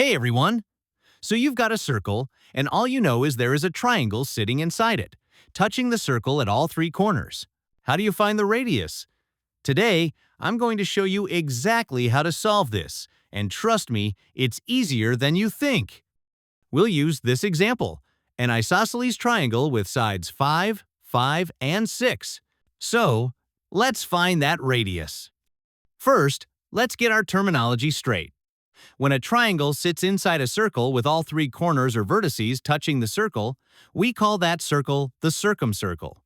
Hey everyone! So you've got a circle, and all you know is there is a triangle sitting inside it, touching the circle at all three corners. How do you find the radius? Today, I'm going to show you exactly how to solve this, and trust me, it's easier than you think. We'll use this example, an isosceles triangle with sides 5, 5, and 6. So, let's find that radius. First, let's get our terminology straight. When a triangle sits inside a circle with all three corners or vertices touching the circle, we call that circle the circumcircle.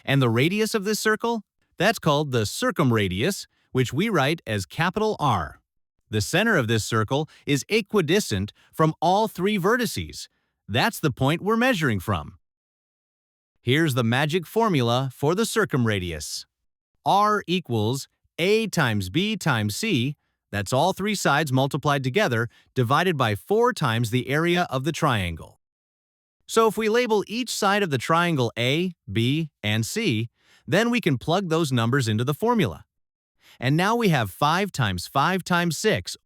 And the radius of this circle? That's called the circumradius, which we write as capital R. The center of this circle is equidistant from all three vertices. That's the point we're measuring from. Here's the magic formula for the circumradius. R equals A times B times C, that's all three sides multiplied together, divided by 4 times the area of the triangle. So if we label each side of the triangle A, B, and C, then we can plug those numbers into the formula. And now we have 5 times 5 times 6.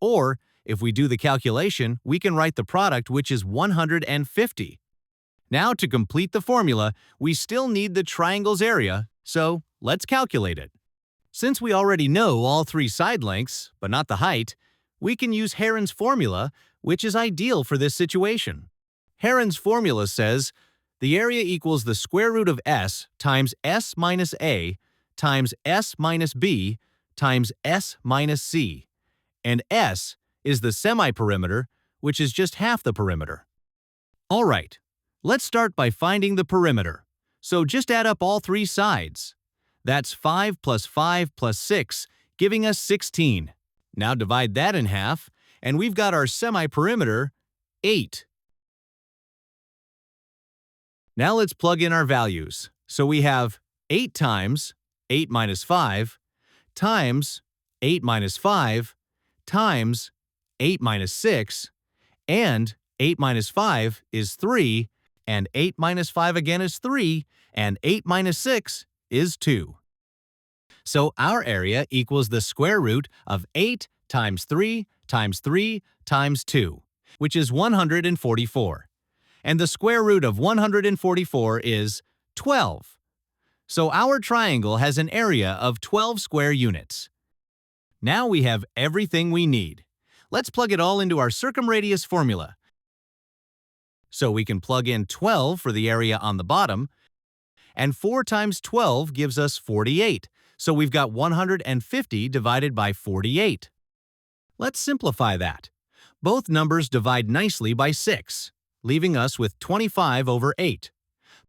Or, if we do the calculation, we can write the product, which is 150. Now to complete the formula, we still need the triangle's area, so let's calculate it. Since we already know all three side lengths, but not the height, we can use Herons' formula, which is ideal for this situation. Herons' formula says the area equals the square root of s times s minus a times s minus b times s minus c, and s is the semi-perimeter, which is just half the perimeter. All right, let's start by finding the perimeter. So just add up all three sides. That's 5 plus 5 plus 6, giving us 16. Now divide that in half, and we've got our semi-perimeter, 8. Now let's plug in our values. So we have 8 times 8 minus 5 times 8 minus 5 times 8 minus 6, and 8 minus 5 is 3, and 8 minus 5 again is 3, and 8 minus 6 is 2. So our area equals the square root of 8 times 3 times 3 times 2, which is 144. And the square root of 144 is 12. So our triangle has an area of 12 square units. Now we have everything we need. Let's plug it all into our circumradius formula. So we can plug in 12 for the area on the bottom, and 4 times 12 gives us 48, so we've got 150 divided by 48. Let's simplify that. Both numbers divide nicely by 6, leaving us with 25 over 8.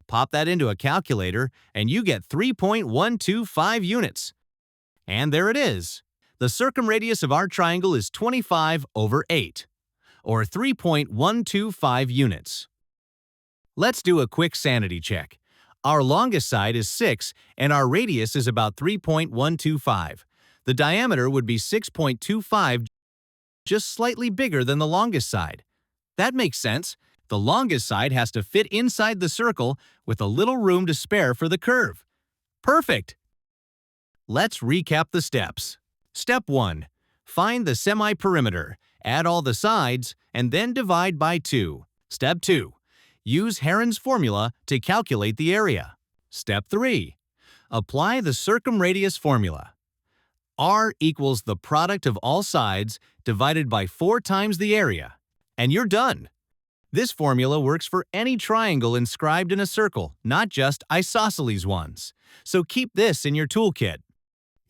Pop that into a calculator, and you get 3.125 units. And there it is. The circumradius of our triangle is 25 over 8, or 3.125 units. Let's do a quick sanity check. Our longest side is 6, and our radius is about 3.125. The diameter would be 6.25, just slightly bigger than the longest side. That makes sense. The longest side has to fit inside the circle with a little room to spare for the curve. Perfect! Let's recap the steps. Step 1. Find the semi-perimeter, add all the sides, and then divide by 2. Step 2. Use Herons' formula to calculate the area. Step 3. Apply the circumradius formula. R equals the product of all sides divided by 4 times the area. And you're done. This formula works for any triangle inscribed in a circle, not just isosceles ones. So keep this in your toolkit.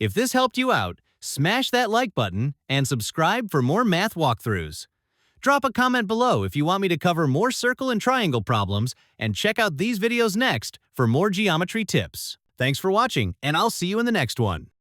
If this helped you out, smash that like button and subscribe for more math walkthroughs. Drop a comment below if you want me to cover more circle and triangle problems, and check out these videos next for more geometry tips. Thanks for watching, and I'll see you in the next one.